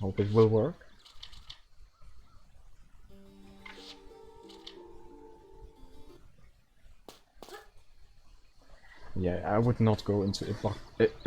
Hope it will work. Yeah, I would not go into a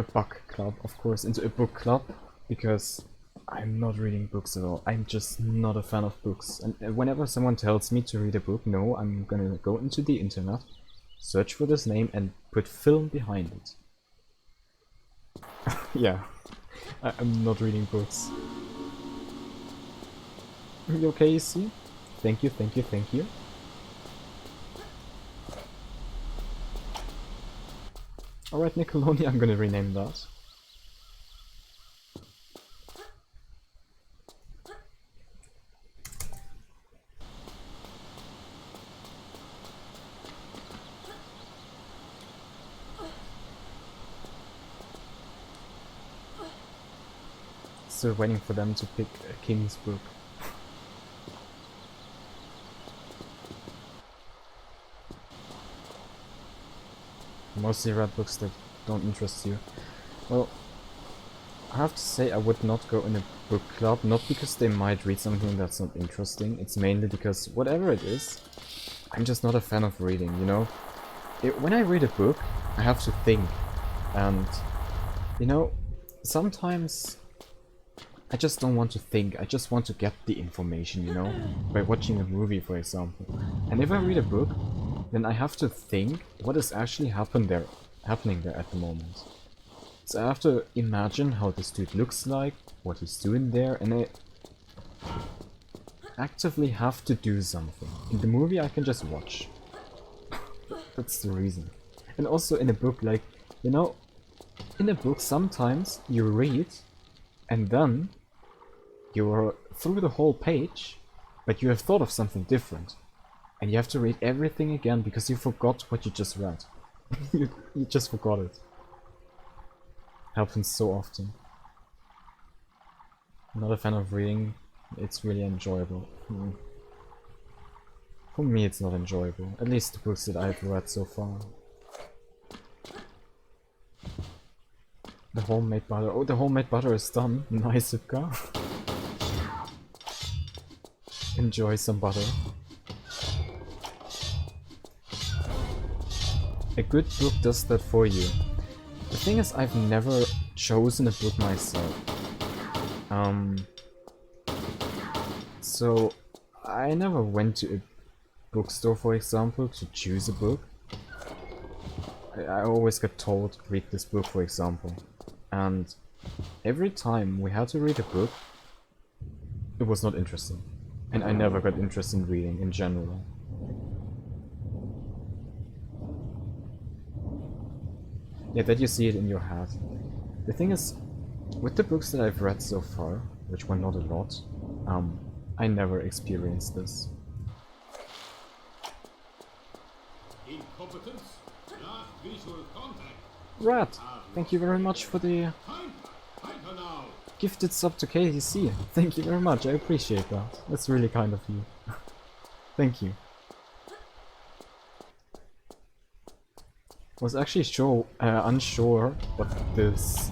book club, of course, into a book club, because I'm not reading books at all. I'm just not a fan of books. And whenever someone tells me to read a book, no, I'm gonna go into the internet, search for this name, and put film behind it. Yeah, I'm not reading books. Are you okay, you see? Thank you, thank you, thank you. Alright, Nickelodeon, I'm gonna rename that. Still waiting for them to pick a King's book. Mostly read books that don't interest you. Well, I have to say I would not go in a book club, not because they might read something that's not interesting, it's mainly because whatever it is, I'm just not a fan of reading, you know? When I read a book, I have to think, and, you know, sometimes I just don't want to think, I just want to get the information, you know? By watching a movie, for example. And if I read a book, then I have to think what is actually happening there at the moment. So I have to imagine how this dude looks like, what he's doing there, and I actively have to do something. In the movie I can just watch. That's the reason. And also in a book, like, you know, in a book sometimes you read and then you're through the whole page, but you have thought of something different. And you have to read everything again because you forgot what you just read. you just forgot it. Happens so often. I'm not a fan of reading, it's really enjoyable. For me it's not enjoyable, at least the books that I've read so far. The homemade butter. Oh, the homemade butter is done. Nice, Ipka. Enjoy some butter. A good book does that for you. The thing is, I've never chosen a book myself. So I never went to a bookstore, for example, to choose a book. I always got told, read this book, for example. And every time we had to read a book, it was not interesting. And I never got interested in reading in general. Yeah, that you see it in your head. The thing is, with the books that I've read so far, which were not a lot, I never experienced this. Incompetence, last visual contact. Rat, thank you very much for the gifted sub to KTC. Thank you very much, I appreciate that. That's really kind of you. Thank you. Was actually unsure what this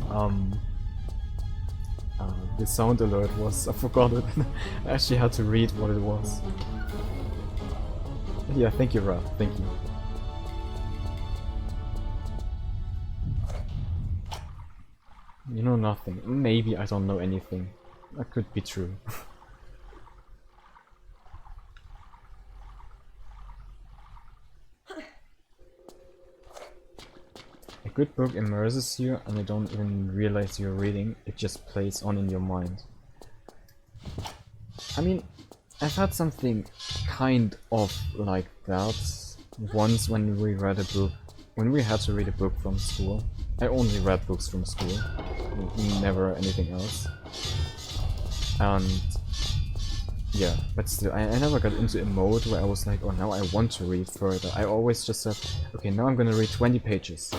this sound alert was. I forgot it. I actually had to read what it was. Yeah, thank you, Rat. Thank you. You know nothing. Maybe I don't know anything. That could be true. A good book immerses you and you don't even realize you're reading, it just plays on in your mind. I mean, I've had something kind of like that once when we read a book, when we had to read a book from school. I only read books from school, never anything else. And yeah, but still, I never got into a mode where I was like, oh, now I want to read further. I always just said, okay, now I'm gonna read 20 pages.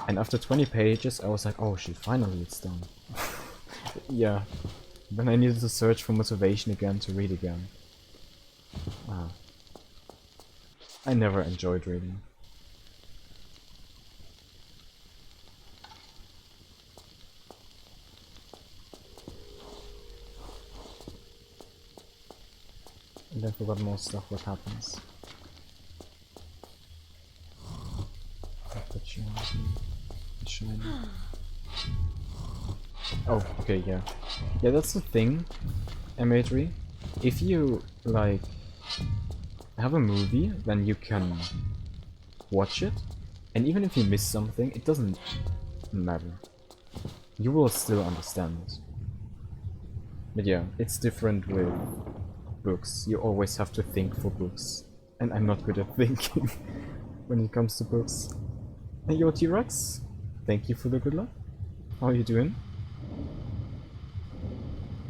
And after 20 pages, I was like, oh shit, finally it's done. Yeah, then I needed to search for motivation again to read again. Ah. I never enjoyed reading. I forgot more stuff what happens. Oh, okay, yeah. Yeah, that's the thing, M83. If you, like, have a movie, then you can watch it, and even if you miss something, it doesn't matter. You will still understand it. But yeah, it's different with books. You always have to think for books. And I'm not good at thinking when it comes to books. Hey, yo, T-Rex. Thank you for the good luck. How are you doing?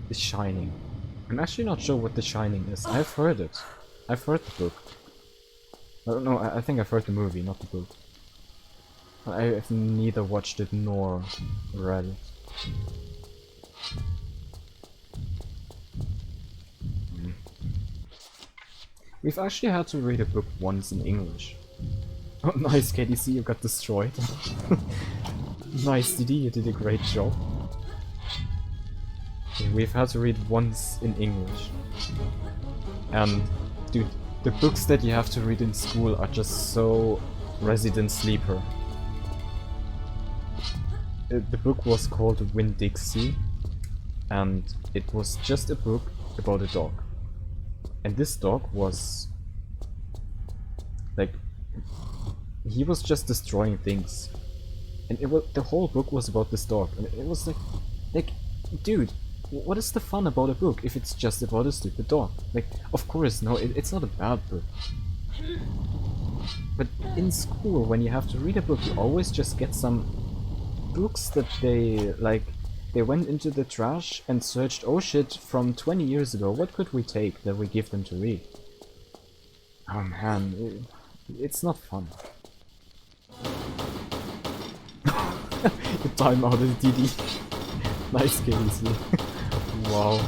The Shining. I'm actually not sure what The Shining is. I've heard it. I've heard the book. I don't know, I think I've heard the movie, not the book. I've neither watched it nor read it. We've actually had to read a book once in English. Oh, nice, KDC, you got destroyed. Nice, DD, you did a great job. Okay, we've had to read once in English. And, dude, the books that you have to read in school are just so Resident Sleeper. The book was called Winn-Dixie, and it was just a book about a dog. And this dog was, like, he was just destroying things. And it was, the whole book was about this dog. And it was like, dude, what is the fun about a book if it's just about a stupid dog? Like, of course, no, it's not a bad book. But in school, when you have to read a book, you always just get some books that they, like, they went into the trash and searched, oh shit, from 20 years ago, what could we take that we give them to read? Oh man, it's not fun. The time out of DD. Nice KDC. Wow.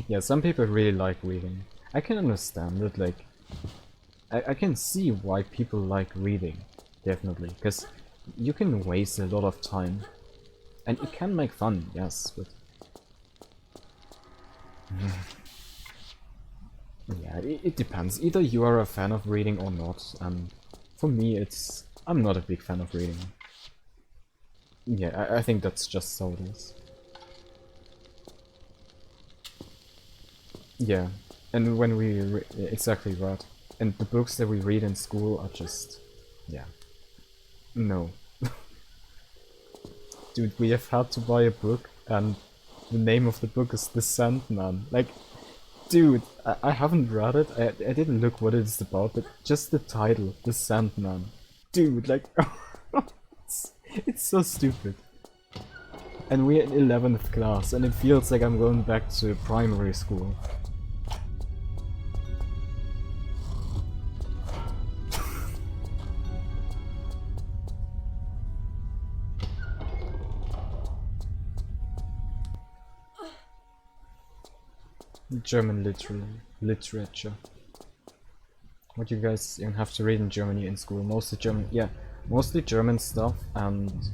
Yeah, some people really like reading. I can understand it, like... I can see why people like reading, definitely, because you can waste a lot of time. And it can make fun, yes, but... yeah, it depends. Either you are a fan of reading or not, and for me it's... I'm not a big fan of reading. Yeah, I think that's just how it is. Yeah, and when we... exactly right. And the books that we read in school are just... yeah. No. Dude, we have had to buy a book, and the name of the book is The Sandman. Like, dude, I haven't read it, I didn't look what it's about, but just the title, The Sandman. Dude, like, it's so stupid. And we're in 11th class, and it feels like I'm going back to primary school. German literature. What you guys even have to read in Germany in school? Mostly German, yeah, mostly German stuff, and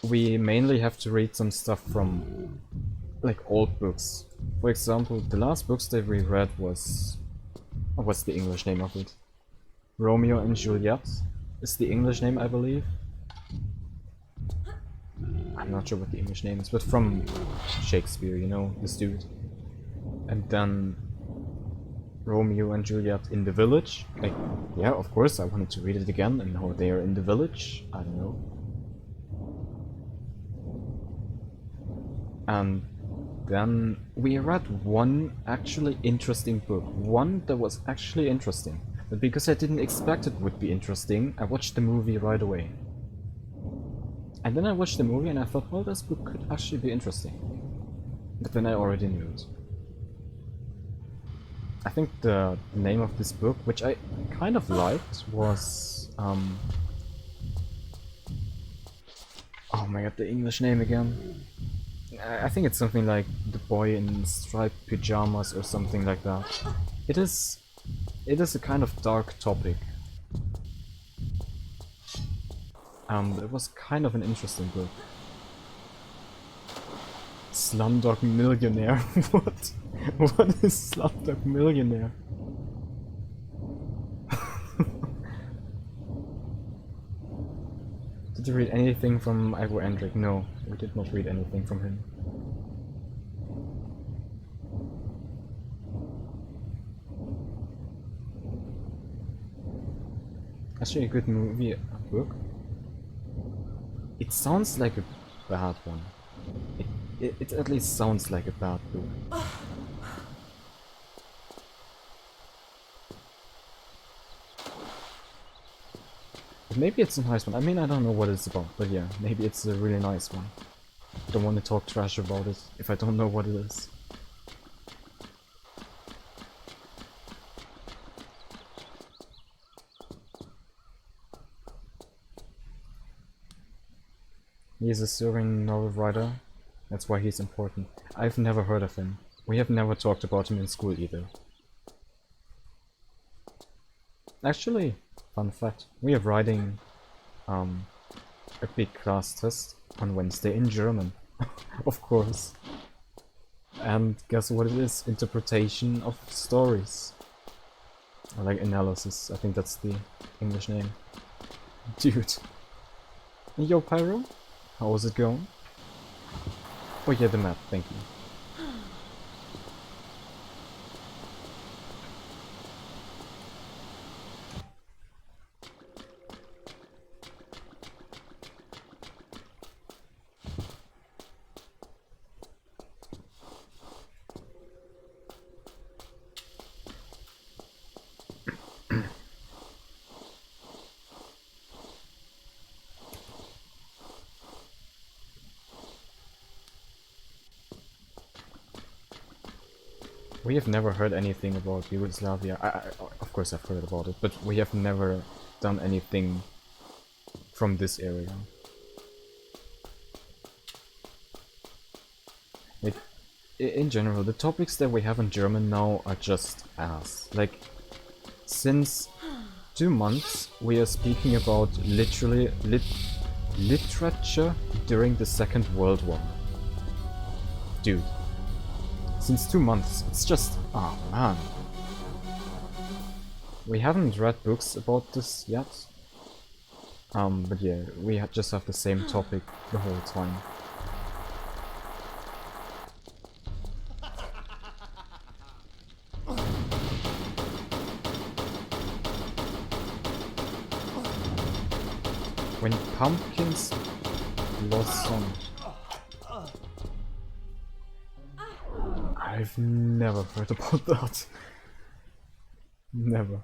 we mainly have to read some stuff from like old books. For example, the last books that we read was... what's the English name of it? Romeo and Juliet is the English name, I believe. I'm not sure what the English name is, but from Shakespeare, you know, this dude. And then Romeo and Juliet in the village. Like, yeah, of course, I wanted to read it again, and now they are in the village. I don't know. And then we read one actually interesting book. One that was actually interesting. But because I didn't expect it would be interesting, I watched the movie right away. And then I watched the movie and I thought, well, this book could actually be interesting. But then I already knew it. I think the name of this book, which I kind of liked, was... oh my god, the English name again. I think it's something like The Boy in Striped Pyjamas or something like that. It is a kind of dark topic. It was kind of an interesting book. Slumdog Millionaire? What? What is Slumdog Millionaire? Did you read anything from Ivo Endrick? No, we did not read anything from him. Actually, a good movie, a book. It sounds like a bad one. It at least sounds like a bad book. But maybe it's a nice one. I mean, I don't know what it's about, but yeah, maybe it's a really nice one. Don't want to talk trash about it if I don't know what it is. He is a Syrian novel writer. That's why he's important. I've never heard of him. We have never talked about him in school either. Actually, fun fact, we are writing a big class test on Wednesday in German. Of course. And guess what it is? Interpretation of stories. Or like analysis, I think that's the English name. Dude. Yo, Pyro? How was it going? Oh yeah, the map, thank you. We have never heard anything about Yugoslavia. Of course I've heard about it, but we have never done anything from this area. Like, in general, the topics that we have in German now are just ass. Like, since 2 months we are speaking about literally literature during the Second World War. Dude. Since 2 months, it's just... oh man. We haven't read books about this yet. But yeah, we just have the same topic the whole time. When pumpkins blossom. I've never heard about that. Never.